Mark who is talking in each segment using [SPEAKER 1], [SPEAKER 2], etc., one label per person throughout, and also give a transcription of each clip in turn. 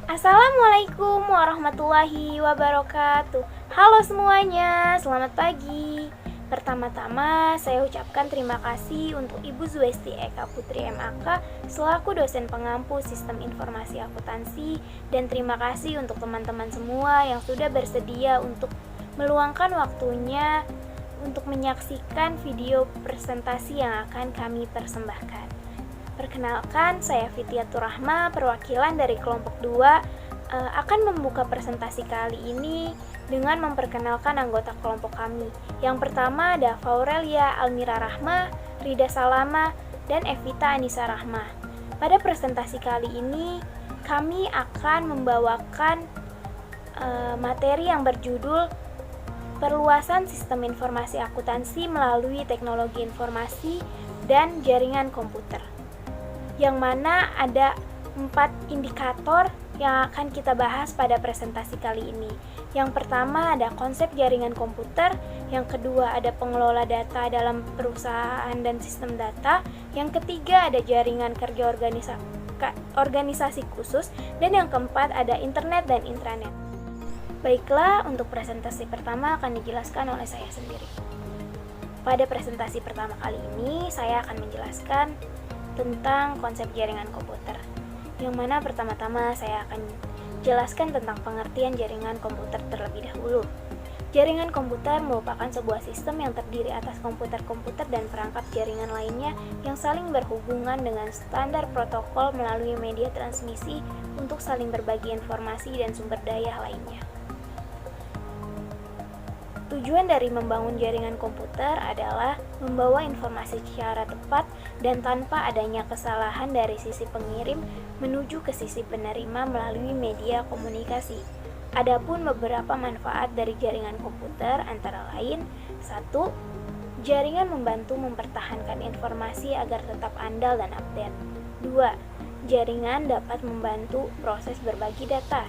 [SPEAKER 1] Assalamualaikum warahmatullahi wabarakatuh. Halo semuanya, selamat pagi. Pertama-tama saya ucapkan terima kasih untuk Ibu Zuesti Eka Putri MAK selaku dosen pengampu Sistem Informasi Akuntansi, dan terima kasih untuk teman-teman semua yang sudah bersedia untuk meluangkan waktunya untuk menyaksikan video presentasi yang akan kami persembahkan. Perkenalkan, saya Fityatur Rahma, perwakilan dari kelompok 2, akan membuka presentasi kali ini dengan memperkenalkan anggota kelompok kami. Yang pertama ada Faurelia Almira Rahma, Rida Salama, dan Evita Anissa Rahma. Pada presentasi kali ini, kami akan membawakan materi yang berjudul Perluasan Sistem Informasi Akuntansi melalui Teknologi Informasi dan Jaringan Komputer, yang mana ada 4 indikator yang akan kita bahas pada presentasi kali ini. Yang pertama ada konsep jaringan komputer, yang kedua ada pengelola data dalam perusahaan dan sistem data, yang ketiga ada jaringan kerja organisasi khusus, dan yang keempat ada internet dan intranet. Baiklah, untuk presentasi pertama akan dijelaskan oleh saya sendiri. Pada presentasi pertama kali ini, saya akan menjelaskan tentang konsep jaringan komputer, yang mana pertama-tama saya akan jelaskan tentang pengertian jaringan komputer terlebih dahulu. Jaringan komputer merupakan sebuah sistem yang terdiri atas komputer-komputer dan perangkat jaringan lainnya yang saling berhubungan dengan standar protokol melalui media transmisi untuk saling berbagi informasi dan sumber daya lainnya. Tujuan dari membangun jaringan komputer adalah membawa informasi secara tepat dan tanpa adanya kesalahan dari sisi pengirim menuju ke sisi penerima melalui media komunikasi. Adapun beberapa manfaat dari jaringan komputer antara lain: 1. Jaringan membantu mempertahankan informasi agar tetap andal dan update. 2. Jaringan dapat membantu proses berbagi data.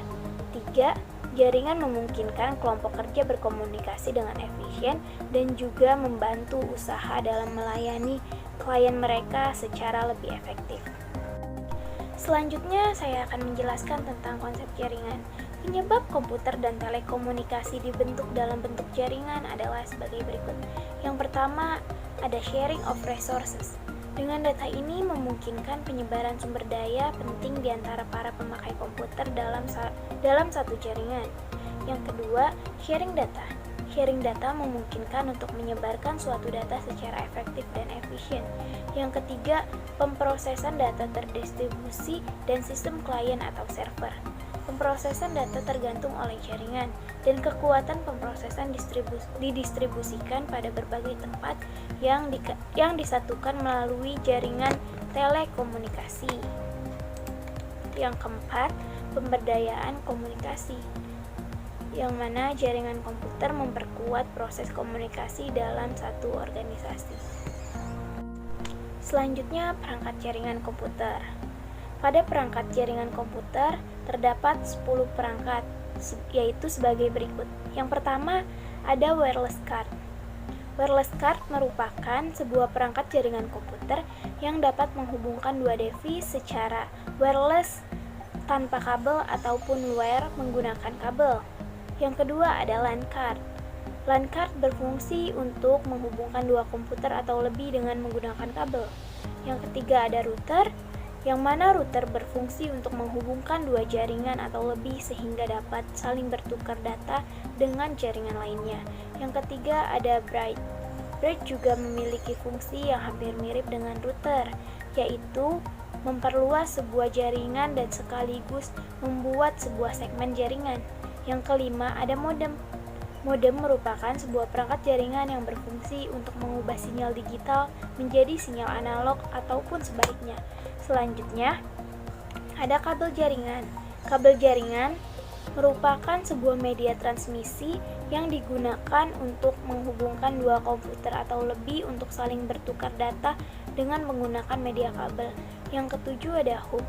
[SPEAKER 1] 3. Jaringan memungkinkan kelompok kerja berkomunikasi dengan efisien dan juga membantu usaha dalam melayani klien mereka secara lebih efektif. Selanjutnya, saya akan menjelaskan tentang konsep jaringan. Penyebab komputer dan telekomunikasi dibentuk dalam bentuk jaringan adalah sebagai berikut. Yang pertama, ada sharing of resources. Dengan data ini memungkinkan penyebaran sumber daya penting di antara para pemakai komputer dalam satu jaringan. Yang kedua, sharing data. Sharing data memungkinkan untuk menyebarkan suatu data secara efektif dan efisien. Yang ketiga, pemrosesan data terdistribusi dan sistem klien atau server. Pemrosesan data tergantung oleh jaringan, dan kekuatan pemrosesan didistribusikan pada berbagai tempat yang disatukan melalui jaringan telekomunikasi. Yang keempat, pemberdayaan komunikasi, yang mana jaringan komputer memperkuat proses komunikasi dalam satu organisasi. Selanjutnya, perangkat jaringan komputer. Pada perangkat jaringan komputer terdapat 10 perangkat, yaitu sebagai berikut. Yang pertama, ada wireless card. Wireless card merupakan sebuah perangkat jaringan komputer yang dapat menghubungkan dua device secara wireless tanpa kabel ataupun wire menggunakan kabel. Yang kedua ada LAN card. LAN card berfungsi untuk menghubungkan dua komputer atau lebih dengan menggunakan kabel. Yang ketiga ada router, yang mana router berfungsi untuk menghubungkan dua jaringan atau lebih sehingga dapat saling bertukar data dengan jaringan lainnya. Yang ketiga ada bridge. Bridge juga memiliki fungsi yang hampir mirip dengan router, yaitu memperluas sebuah jaringan dan sekaligus membuat sebuah segmen jaringan. Yang kelima ada modem. Modem merupakan sebuah perangkat jaringan yang berfungsi untuk mengubah sinyal digital menjadi sinyal analog ataupun sebaliknya. Selanjutnya, ada kabel jaringan. Kabel jaringan merupakan sebuah media transmisi yang digunakan untuk menghubungkan dua komputer atau lebih untuk saling bertukar data dengan menggunakan media kabel. Yang ketujuh ada hub.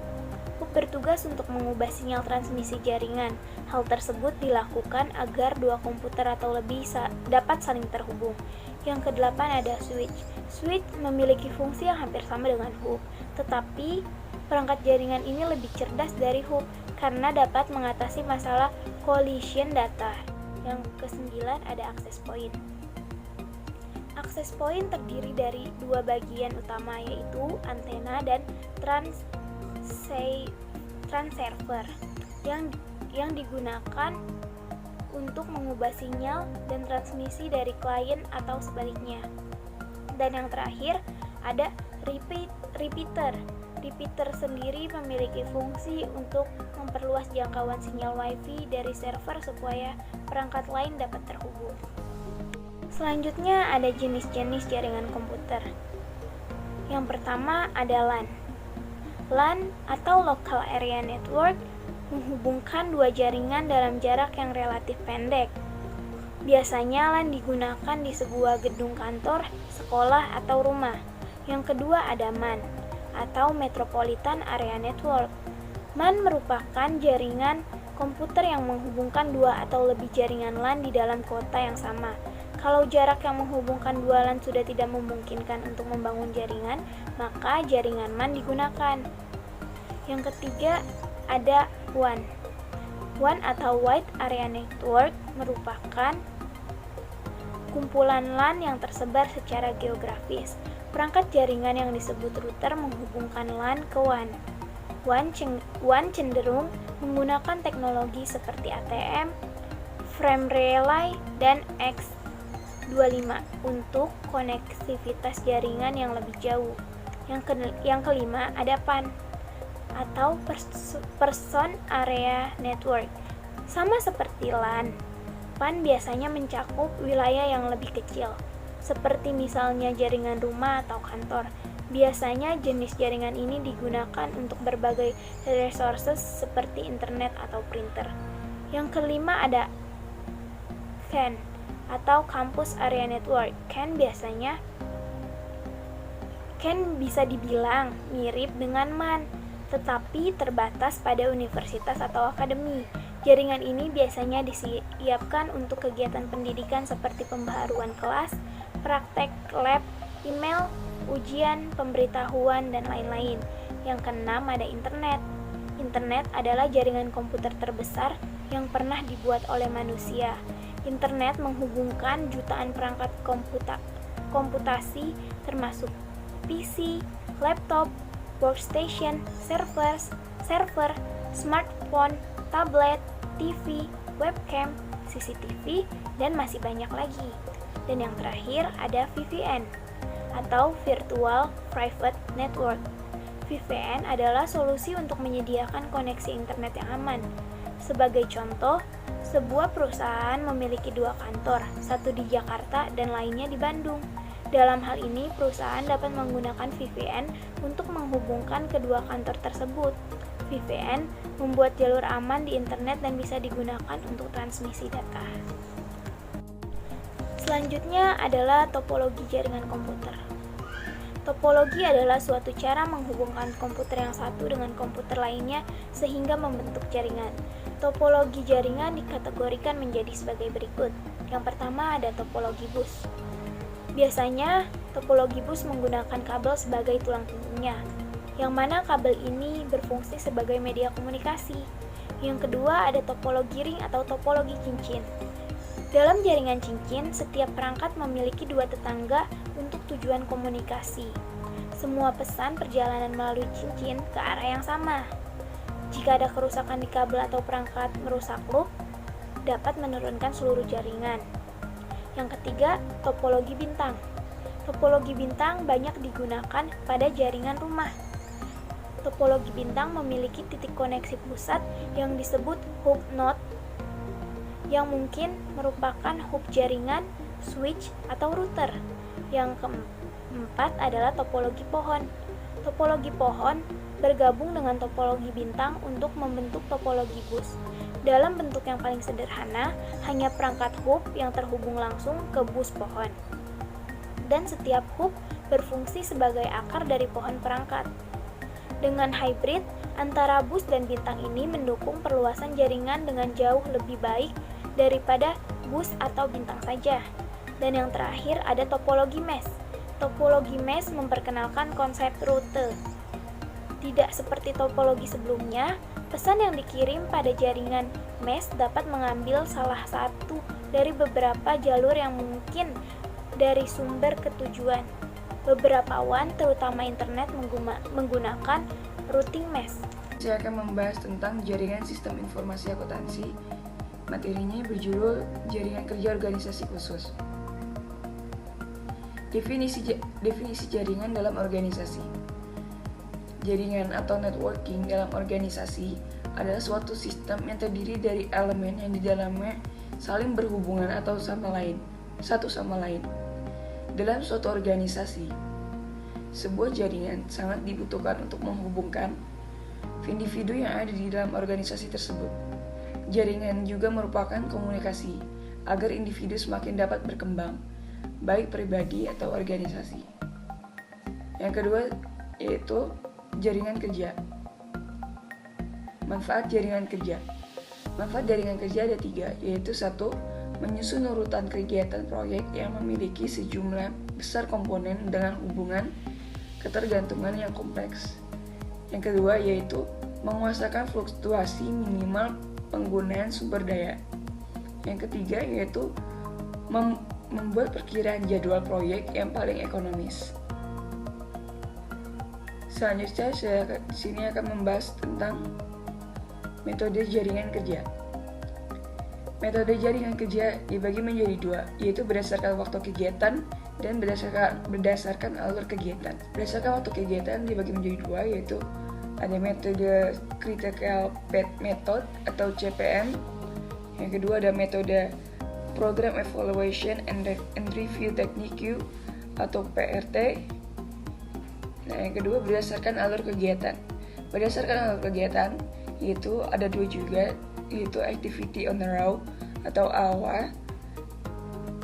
[SPEAKER 1] Hub bertugas untuk mengubah sinyal transmisi jaringan. Hal tersebut dilakukan agar dua komputer atau lebih dapat saling terhubung. Yang kedelapan ada switch. Switch memiliki fungsi yang hampir sama dengan hub, tetapi perangkat jaringan ini lebih cerdas dari hub karena dapat mengatasi masalah collision data. Yang kesembilan ada access point. Access point terdiri dari dua bagian utama, yaitu antena dan transceiver yang digunakan untuk mengubah sinyal dan transmisi dari klien atau sebaliknya. Dan yang terakhir ada repeater. Repeater sendiri memiliki fungsi untuk memperluas jangkauan sinyal WiFi dari server supaya perangkat lain dapat terhubung. Selanjutnya ada jenis-jenis jaringan komputer. Yang pertama ada LAN. LAN atau Local Area Network menghubungkan dua jaringan dalam jarak yang relatif pendek. Biasanya LAN digunakan di sebuah gedung kantor, sekolah, atau rumah. Yang kedua ada MAN atau Metropolitan Area Network. MAN merupakan jaringan komputer yang menghubungkan dua atau lebih jaringan LAN di dalam kota yang sama. Kalau jarak yang menghubungkan dua LAN sudah tidak memungkinkan untuk membangun jaringan, maka jaringan MAN digunakan. Yang ketiga ada WAN. WAN atau Wide Area Network merupakan kumpulan LAN yang tersebar secara geografis. Perangkat jaringan yang disebut router menghubungkan LAN ke WAN. WAN cenderung menggunakan teknologi seperti ATM, frame relay, dan X25 untuk konektivitas jaringan yang lebih jauh. Yang kelima ada PAN atau Person Area Network. Sama seperti LAN, PAN biasanya mencakup wilayah yang lebih kecil, seperti misalnya jaringan rumah atau kantor. Biasanya jenis jaringan ini digunakan untuk berbagai resources seperti internet atau printer. Yang kelima ada CAN atau Campus Area Network. CAN bisa dibilang mirip dengan MAN, tetapi terbatas pada universitas atau akademi. Jaringan ini biasanya disiapkan untuk kegiatan pendidikan seperti pembaharuan kelas, praktek lab, email, ujian, pemberitahuan, dan lain-lain. Yang keenam ada internet. Internet adalah jaringan komputer terbesar yang pernah dibuat oleh manusia. Internet menghubungkan jutaan perangkat komputasi termasuk PC, laptop, workstation, server, smartphone, tablet, TV, webcam, CCTV, dan masih banyak lagi. Dan yang terakhir ada VPN atau Virtual Private Network. VPN adalah solusi untuk menyediakan koneksi internet yang aman. Sebagai contoh, sebuah perusahaan memiliki dua kantor, satu di Jakarta dan lainnya di Bandung. Dalam hal ini, perusahaan dapat menggunakan VPN untuk menghubungkan kedua kantor tersebut. VPN membuat jalur aman di internet dan bisa digunakan untuk transmisi data. Selanjutnya adalah topologi jaringan komputer. Topologi adalah suatu cara menghubungkan komputer yang satu dengan komputer lainnya sehingga membentuk jaringan. Topologi jaringan dikategorikan menjadi sebagai berikut. Yang pertama ada topologi bus. Biasanya, topologi bus menggunakan kabel sebagai tulang punggungnya, yang mana kabel ini berfungsi sebagai media komunikasi. Yang kedua ada topologi ring atau topologi cincin. Dalam jaringan cincin, setiap perangkat memiliki dua tetangga untuk tujuan komunikasi. Semua pesan perjalanan melalui cincin ke arah yang sama. Jika ada kerusakan di kabel atau perangkat merusak loop, dapat menurunkan seluruh jaringan. Yang ketiga, topologi bintang. Topologi bintang banyak digunakan pada jaringan rumah. Topologi bintang memiliki titik koneksi pusat yang disebut hub node, yang mungkin merupakan hub jaringan, switch, atau router. Yang keempat adalah topologi pohon. Topologi pohon bergabung dengan topologi bintang untuk membentuk topologi bus. Dalam bentuk yang paling sederhana, hanya perangkat hub yang terhubung langsung ke bus pohon. Dan setiap hub berfungsi sebagai akar dari pohon perangkat. Dengan hybrid, antara bus dan bintang ini mendukung perluasan jaringan dengan jauh lebih baik daripada bus atau bintang saja. Dan yang terakhir ada topologi mesh. Topologi mesh memperkenalkan konsep rute. Tidak seperti topologi sebelumnya, pesan yang dikirim pada jaringan mesh dapat mengambil salah satu dari beberapa jalur yang mungkin dari sumber ke tujuan. Beberapa WAN, terutama internet, menggunakan routing mesh.
[SPEAKER 2] Saya akan membahas tentang jaringan sistem informasi akuntansi. Materinya berjudul Jaringan Kerja Organisasi Khusus. Definisi jaringan dalam organisasi. Jaringan atau networking dalam organisasi adalah suatu sistem yang terdiri dari elemen yang di dalamnya saling berhubungan atau satu sama lain. Dalam suatu organisasi, sebuah jaringan sangat dibutuhkan untuk menghubungkan individu yang ada di dalam organisasi tersebut. Jaringan juga merupakan komunikasi agar individu semakin dapat berkembang, baik pribadi atau organisasi. Yang kedua yaitu jaringan kerja. Manfaat jaringan kerja. Manfaat jaringan kerja ada 3, yaitu 1. Menyusun urutan kegiatan proyek yang memiliki sejumlah besar komponen dengan hubungan ketergantungan yang kompleks. Yang kedua yaitu menguasakan fluktuasi minimal penggunaan sumber daya. Yang ketiga yaitu membuat perkiraan jadwal proyek yang paling ekonomis. Selanjutnya saya di sini akan membahas tentang metode jaringan kerja. Metode jaringan kerja dibagi menjadi 2, yaitu berdasarkan waktu kegiatan dan berdasarkan alur kegiatan. Berdasarkan waktu kegiatan dibagi menjadi 2, yaitu ada metode Critical Path Method atau CPM. Yang kedua ada metode Program Evaluation and Review Technique atau PRT. Nah, yang kedua berdasarkan alur kegiatan. Berdasarkan alur kegiatan yaitu ada 2 juga, yaitu Activity on the Row atau AOA,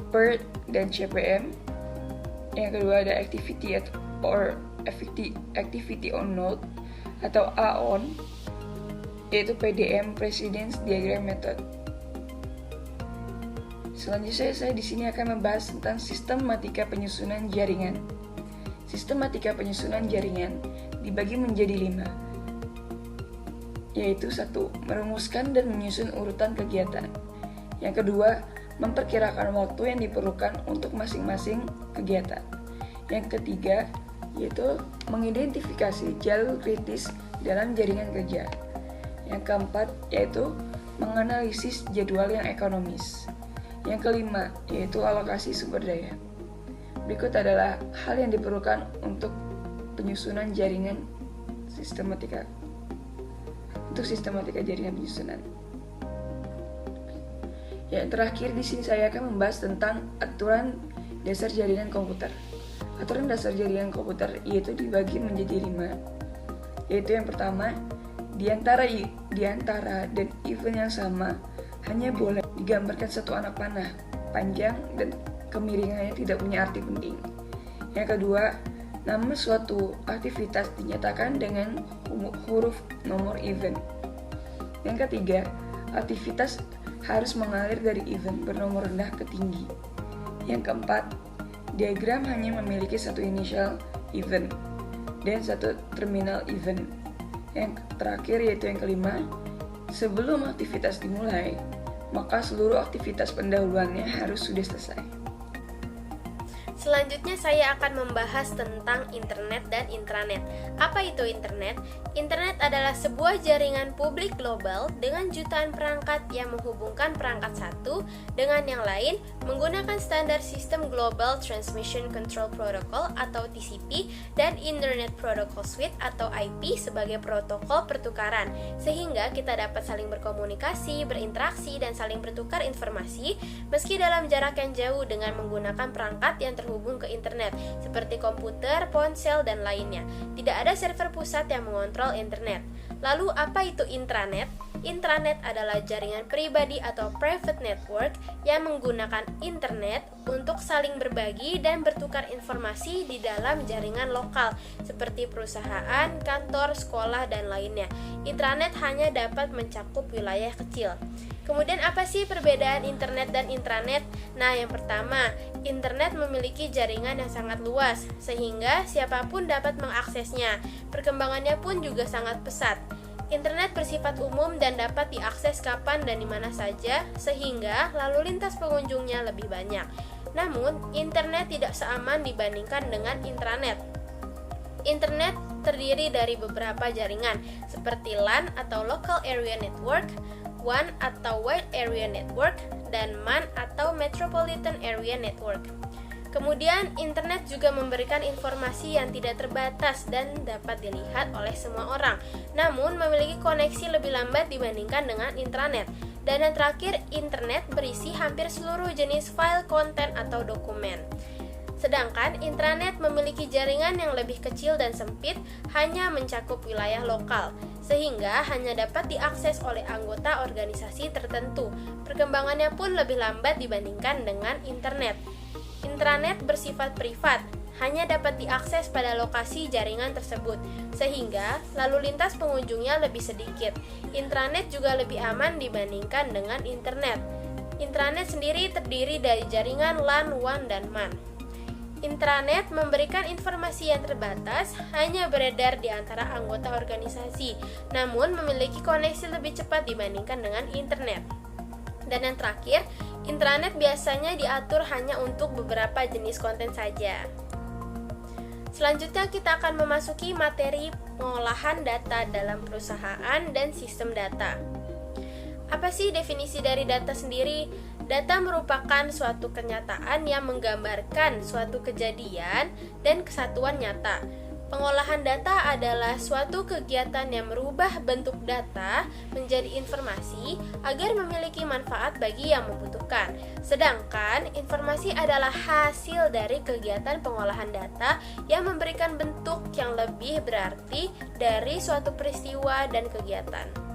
[SPEAKER 2] PERT dan CPM. Yang kedua ada Activity on Node atau AON, yaitu PDM Precedence Diagram Method. Selanjutnya saya di sini akan membahas tentang sistematika penyusunan jaringan. Sistematika penyusunan jaringan dibagi menjadi 5, yaitu 1. Merumuskan dan menyusun urutan kegiatan. Yang kedua, memperkirakan waktu yang diperlukan untuk masing-masing kegiatan. Yang ketiga, yaitu mengidentifikasi jalur kritis dalam jaringan kerja. Yang keempat, yaitu menganalisis jadwal yang ekonomis. Yang kelima, yaitu alokasi sumber daya. Berikut adalah hal yang diperlukan untuk penyusunan jaringan sistematika. Untuk sistematika jaringan penyusunan. Yang terakhir di sini saya akan membahas tentang aturan dasar jaringan komputer. Aturan dasar jaringan komputer yaitu dibagi menjadi 5. Yaitu yang pertama, di antara dan event yang sama hanya boleh digambarkan satu anak panah panjang dan kemiringannya tidak punya arti penting. Yang kedua, nama suatu aktivitas dinyatakan dengan huruf nomor event. Yang ketiga, aktivitas harus mengalir dari event bernomor rendah ke tinggi. Yang keempat, diagram hanya memiliki satu initial event dan satu terminal event. Yang terakhir yaitu yang kelima, sebelum aktivitas dimulai, maka seluruh aktivitas pendahuluannya harus sudah selesai.
[SPEAKER 3] Selanjutnya saya akan membahas tentang internet dan intranet. Apa itu internet? Internet adalah sebuah jaringan publik global dengan jutaan perangkat yang menghubungkan perangkat satu dengan yang lain menggunakan standar sistem Global Transmission Control Protocol atau TCP dan Internet Protocol Suite atau IP sebagai protokol pertukaran, sehingga kita dapat saling berkomunikasi, berinteraksi, dan saling bertukar informasi meski dalam jarak yang jauh dengan menggunakan perangkat yang terhubung ke internet seperti komputer, ponsel, dan lainnya. Tidak ada server pusat yang mengontrol internet. Lalu apa itu intranet? Intranet adalah jaringan pribadi atau private network yang menggunakan internet untuk saling berbagi dan bertukar informasi di dalam jaringan lokal seperti perusahaan, kantor, sekolah, dan lainnya. Intranet hanya dapat mencakup wilayah kecil. Kemudian apa sih perbedaan internet dan intranet? Nah, yang pertama, internet memiliki jaringan yang sangat luas, sehingga siapapun dapat mengaksesnya. Perkembangannya pun juga sangat pesat. Internet bersifat umum dan dapat diakses kapan dan di mana saja, sehingga lalu lintas pengunjungnya lebih banyak. Namun, internet tidak seaman dibandingkan dengan intranet. Internet terdiri dari beberapa jaringan, seperti LAN atau Local Area Network, WAN atau Wide Area Network, dan MAN atau Metropolitan Area Network. Kemudian, internet juga memberikan informasi yang tidak terbatas dan dapat dilihat oleh semua orang, namun memiliki koneksi lebih lambat dibandingkan dengan intranet. Dan yang terakhir, internet berisi hampir seluruh jenis file, konten, atau dokumen. Sedangkan intranet memiliki jaringan yang lebih kecil dan sempit, hanya mencakup wilayah lokal, sehingga hanya dapat diakses oleh anggota organisasi tertentu. Perkembangannya pun lebih lambat dibandingkan dengan internet. Intranet bersifat privat, hanya dapat diakses pada lokasi jaringan tersebut, sehingga lalu lintas pengunjungnya lebih sedikit. Intranet juga lebih aman dibandingkan dengan internet. Intranet sendiri terdiri dari jaringan LAN, WAN, dan MAN. Intranet memberikan informasi yang terbatas, hanya beredar di antara anggota organisasi, namun memiliki koneksi lebih cepat dibandingkan dengan internet. Dan yang terakhir, intranet biasanya diatur hanya untuk beberapa jenis konten saja. Selanjutnya kita akan memasuki materi pengolahan data dalam perusahaan dan sistem data. Apa sih definisi dari data sendiri? Data merupakan suatu kenyataan yang menggambarkan suatu kejadian dan kesatuan nyata. Pengolahan data adalah suatu kegiatan yang merubah bentuk data menjadi informasi agar memiliki manfaat bagi yang membutuhkan. Sedangkan informasi adalah hasil dari kegiatan pengolahan data yang memberikan bentuk yang lebih berarti dari suatu peristiwa dan kegiatan.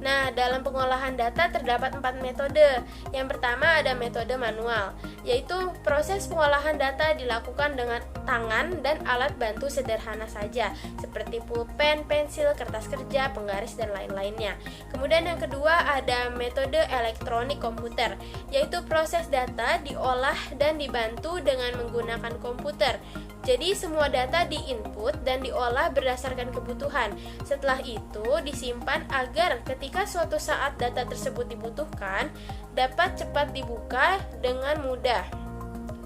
[SPEAKER 3] Nah, dalam pengolahan data terdapat 4 metode. Yang pertama ada metode manual, yaitu proses pengolahan data dilakukan dengan tangan dan alat bantu sederhana saja, seperti pulpen, pensil, kertas kerja, penggaris, dan lain-lainnya. Kemudian yang kedua ada metode elektronik komputer, yaitu proses data diolah dan dibantu dengan menggunakan komputer. Jadi semua data diinput dan diolah berdasarkan kebutuhan. Setelah itu disimpan agar ketika suatu saat data tersebut dibutuhkan, dapat cepat dibuka dengan mudah.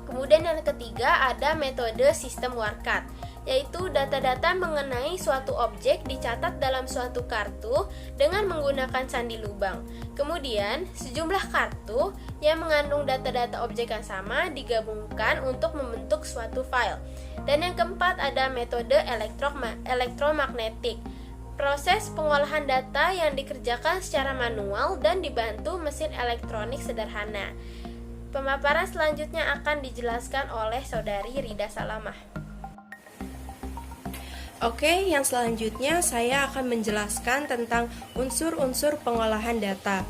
[SPEAKER 3] Kemudian yang ketiga ada metode sistem Warkat, yaitu data-data mengenai suatu objek dicatat dalam suatu kartu dengan menggunakan sandi lubang. Kemudian, sejumlah kartu yang mengandung data-data objek yang sama digabungkan untuk membentuk suatu file. Dan yang keempat ada metode elektromagnetik, proses pengolahan data yang dikerjakan secara manual dan dibantu mesin elektronik sederhana. Pemaparan selanjutnya akan dijelaskan oleh Saudari Rida Salamah.
[SPEAKER 4] Oke, yang selanjutnya saya akan menjelaskan tentang unsur-unsur pengolahan data.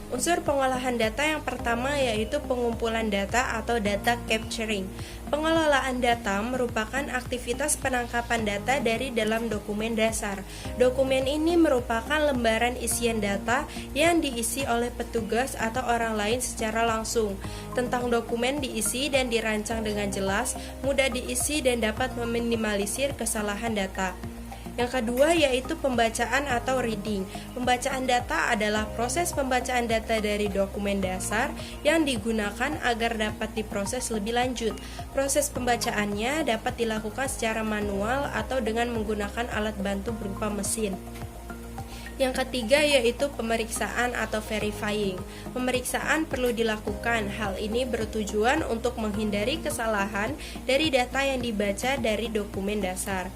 [SPEAKER 4] Unsur pengolahan data yang pertama yaitu pengumpulan data atau data capturing. Pengelolaan data merupakan aktivitas penangkapan data dari dalam dokumen dasar. Dokumen ini merupakan lembaran isian data yang diisi oleh petugas atau orang lain secara langsung. Tentang dokumen diisi dan dirancang dengan jelas, mudah diisi dan dapat meminimalisir kesalahan data. Yang kedua yaitu pembacaan atau reading. Pembacaan data adalah proses pembacaan data dari dokumen dasar yang digunakan agar dapat diproses lebih lanjut. Proses pembacaannya dapat dilakukan secara manual atau dengan menggunakan alat bantu berupa mesin. Yang ketiga yaitu pemeriksaan atau verifying. Pemeriksaan perlu dilakukan. Hal ini bertujuan untuk menghindari kesalahan dari data yang dibaca dari dokumen dasar.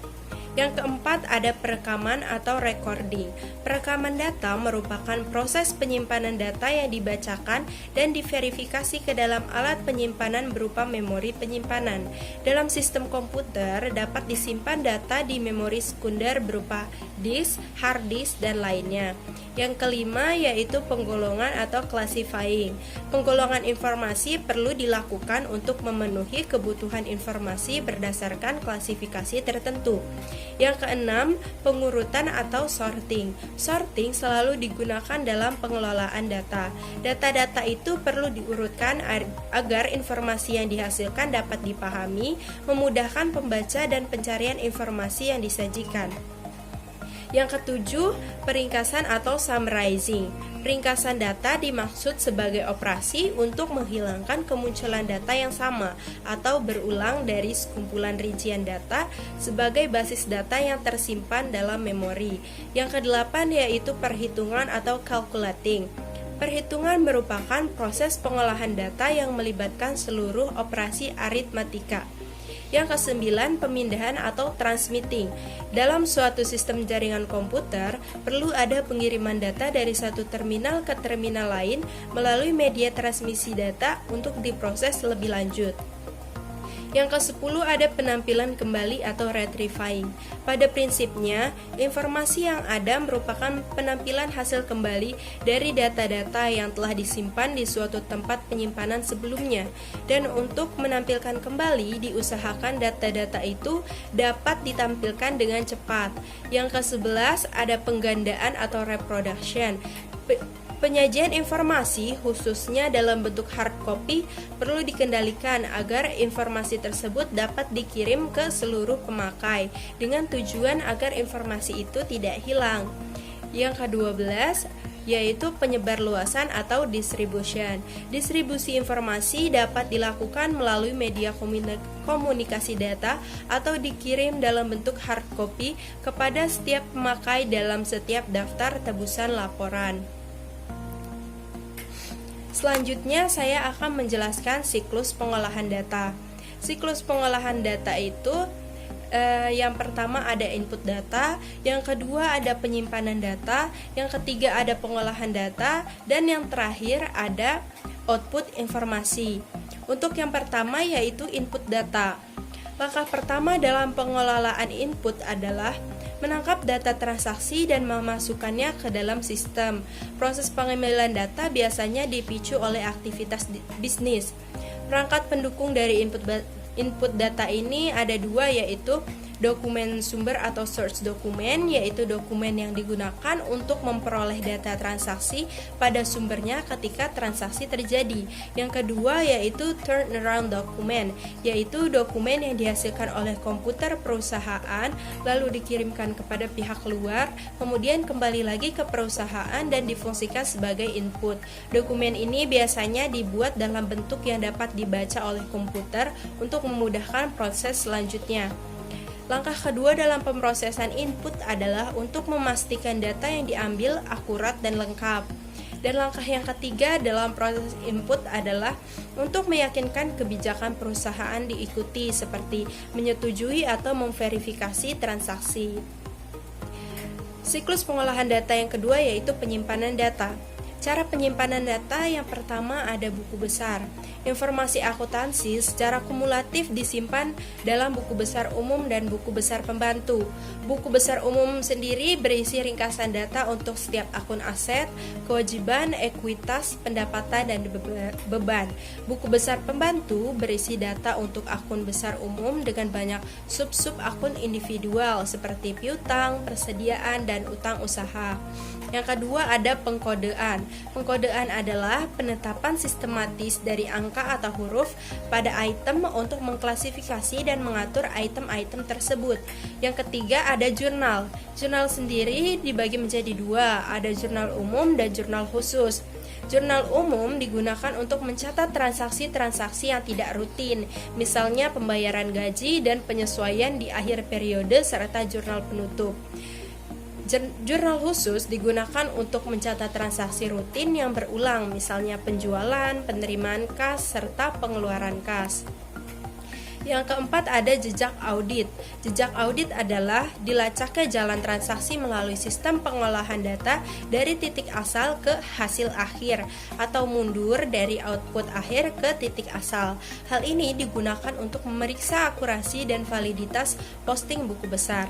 [SPEAKER 4] Yang keempat ada perekaman atau recording. Perekaman data merupakan proses penyimpanan data yang dibacakan dan diverifikasi ke dalam alat penyimpanan berupa memori penyimpanan. Dalam sistem komputer dapat disimpan data di memori sekunder berupa disk, hard disk, dan lainnya. Yang kelima yaitu penggolongan atau classifying. Penggolongan informasi perlu dilakukan untuk memenuhi kebutuhan informasi berdasarkan klasifikasi tertentu. Yang keenam, pengurutan atau sorting. Sorting selalu digunakan dalam pengelolaan data. Data-data itu perlu diurutkan agar informasi yang dihasilkan dapat dipahami, memudahkan pembaca dan pencarian informasi yang disajikan. Yang ketujuh, peringkasan atau summarizing. Peringkasan data dimaksud sebagai operasi untuk menghilangkan kemunculan data yang sama atau berulang dari sekumpulan rincian data sebagai basis data yang tersimpan dalam memori. Yang kedelapan yaitu perhitungan atau calculating. Perhitungan merupakan proses pengolahan data yang melibatkan seluruh operasi aritmatika. Yang kesembilan, pemindahan atau transmitting. Dalam suatu sistem jaringan komputer, perlu ada pengiriman data dari satu terminal ke terminal lain melalui media transmisi data untuk diproses lebih lanjut. Yang ke-10 ada penampilan kembali atau retrieving. Pada prinsipnya, informasi yang ada merupakan penampilan hasil kembali dari data-data yang telah disimpan di suatu tempat penyimpanan sebelumnya. Dan untuk menampilkan kembali, diusahakan data-data itu dapat ditampilkan dengan cepat. Yang ke-11 ada penggandaan atau reproduction. Penyajian informasi, khususnya dalam bentuk hard copy, perlu dikendalikan agar informasi tersebut dapat dikirim ke seluruh pemakai dengan tujuan agar informasi itu tidak hilang. Yang ke-12 yaitu penyebarluasan atau distribution. Distribusi informasi dapat dilakukan melalui media komunikasi data atau dikirim dalam bentuk hard copy kepada setiap pemakai dalam setiap daftar tebusan laporan. Selanjutnya saya akan menjelaskan siklus pengolahan data. Siklus pengolahan data itu yang pertama ada input data, yang kedua ada penyimpanan data, yang ketiga ada pengolahan data, dan yang terakhir ada output informasi. Untuk yang pertama yaitu input data. Langkah pertama dalam pengelolaan input adalah menangkap data transaksi dan memasukkannya ke dalam sistem. Proses pengambilan data biasanya dipicu oleh aktivitas bisnis. Perangkat pendukung dari input data ini ada dua, yaitu dokumen sumber atau source dokumen, yaitu dokumen yang digunakan untuk memperoleh data transaksi pada sumbernya ketika transaksi terjadi. Yang kedua yaitu turnaround dokumen, yaitu dokumen yang dihasilkan oleh komputer perusahaan lalu dikirimkan kepada pihak luar, kemudian kembali lagi ke perusahaan dan difungsikan sebagai input. Dokumen ini biasanya dibuat dalam bentuk yang dapat dibaca oleh komputer untuk memudahkan proses selanjutnya. Langkah kedua dalam pemrosesan input adalah untuk memastikan data yang diambil akurat dan lengkap. Dan langkah yang ketiga dalam proses input adalah untuk meyakinkan kebijakan perusahaan diikuti, seperti menyetujui atau memverifikasi transaksi. Siklus pengolahan data yang kedua yaitu penyimpanan data. Cara penyimpanan data yang pertama ada buku besar. Informasi akuntansi secara kumulatif disimpan dalam buku besar umum dan buku besar pembantu. Buku besar umum sendiri berisi ringkasan data untuk setiap akun aset, kewajiban, ekuitas, pendapatan, dan beban. Buku besar pembantu berisi data untuk akun besar umum dengan banyak sub-sub akun individual seperti piutang, persediaan, dan utang usaha. Yang kedua ada pengkodean. Pengkodean adalah penetapan sistematis dari angka atau huruf pada item untuk mengklasifikasi dan mengatur item-item tersebut. Yang ketiga ada jurnal. Jurnal sendiri dibagi menjadi dua, ada jurnal umum dan jurnal khusus. Jurnal umum digunakan untuk mencatat transaksi-transaksi yang tidak rutin, misalnya pembayaran gaji dan penyesuaian di akhir periode serta jurnal penutup. Jurnal khusus digunakan untuk mencatat transaksi rutin yang berulang, misalnya penjualan, penerimaan kas, serta pengeluaran kas. Yang keempat ada jejak audit. Jejak audit adalah dilacaknya jalan transaksi melalui sistem pengolahan data dari titik asal ke hasil akhir atau mundur dari output akhir ke titik asal. Hal ini digunakan untuk memeriksa akurasi dan validitas posting buku besar.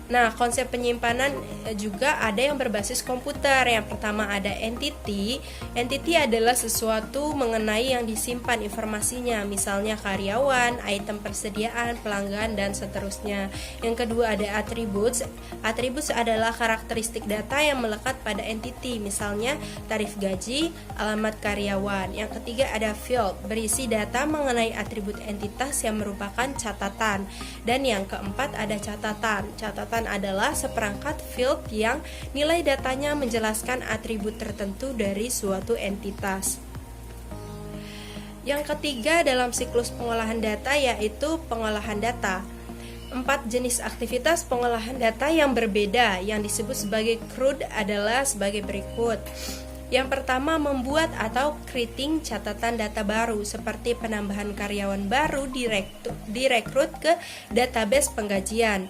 [SPEAKER 4] Nah, konsep penyimpanan juga ada yang berbasis komputer. Yang pertama ada entity. Entity adalah sesuatu mengenai yang disimpan informasinya, misalnya karyawan, item persediaan, pelanggan, dan seterusnya. Yang kedua ada attributes. Attributes adalah karakteristik data yang melekat pada entity, misalnya tarif gaji, alamat karyawan. Yang ketiga ada field, berisi data mengenai atribut entitas yang merupakan catatan. Dan yang keempat ada catatan. Catatan adalah seperangkat field yang nilai datanya menjelaskan atribut tertentu dari suatu entitas. Yang ketiga dalam siklus pengolahan data yaitu pengolahan data. 4 jenis aktivitas pengolahan data yang berbeda yang disebut sebagai CRUD adalah sebagai berikut. Yang pertama, membuat atau creating catatan data baru seperti penambahan karyawan baru direkrut ke database penggajian.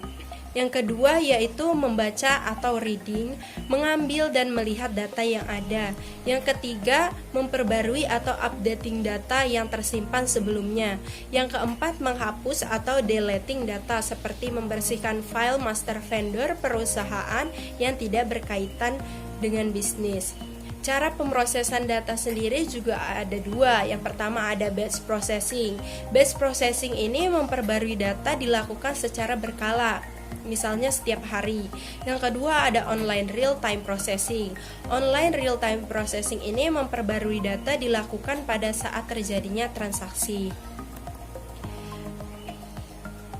[SPEAKER 4] Yang kedua yaitu membaca atau reading, mengambil dan melihat data yang ada. Yang ketiga, memperbarui atau updating data yang tersimpan sebelumnya. Yang keempat, menghapus atau deleting data seperti membersihkan file master vendor perusahaan yang tidak berkaitan dengan bisnis. Cara pemrosesan data sendiri juga ada dua. Yang pertama ada batch processing. Batch processing ini memperbarui data dilakukan secara berkala, misalnya setiap hari. Yang kedua ada online real time processing. Online real time processing ini memperbarui data dilakukan pada saat terjadinya transaksi.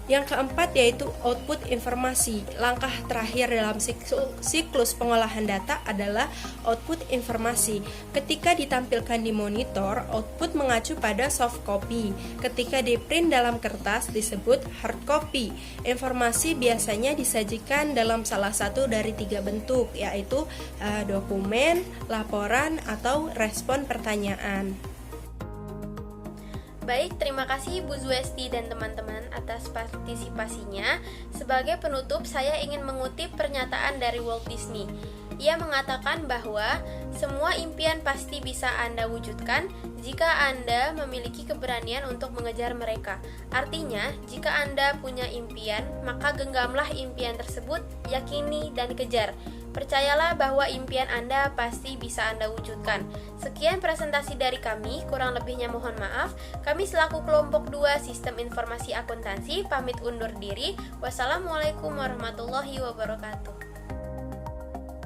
[SPEAKER 4] Yang keempat yaitu output informasi. Langkah terakhir dalam siklus pengolahan data adalah output informasi. Ketika ditampilkan di monitor, output mengacu pada soft copy. Ketika di print dalam kertas disebut hard copy. Informasi biasanya disajikan dalam salah satu dari 3 bentuk, yaitu dokumen, laporan, atau respon pertanyaan.
[SPEAKER 3] Baik, terima kasih Bu Zwesti dan teman-teman atas partisipasinya. Sebagai penutup, saya ingin mengutip pernyataan dari Walt Disney. Ia mengatakan bahwa semua impian pasti bisa Anda wujudkan jika Anda memiliki keberanian untuk mengejar mereka. Artinya, jika Anda punya impian, maka genggamlah impian tersebut, yakini dan kejar. Percayalah bahwa impian Anda pasti bisa Anda wujudkan. Sekian presentasi dari kami, kurang lebihnya mohon maaf. Kami selaku kelompok 2 Sistem Informasi Akuntansi pamit undur diri. Wassalamualaikum warahmatullahi wabarakatuh.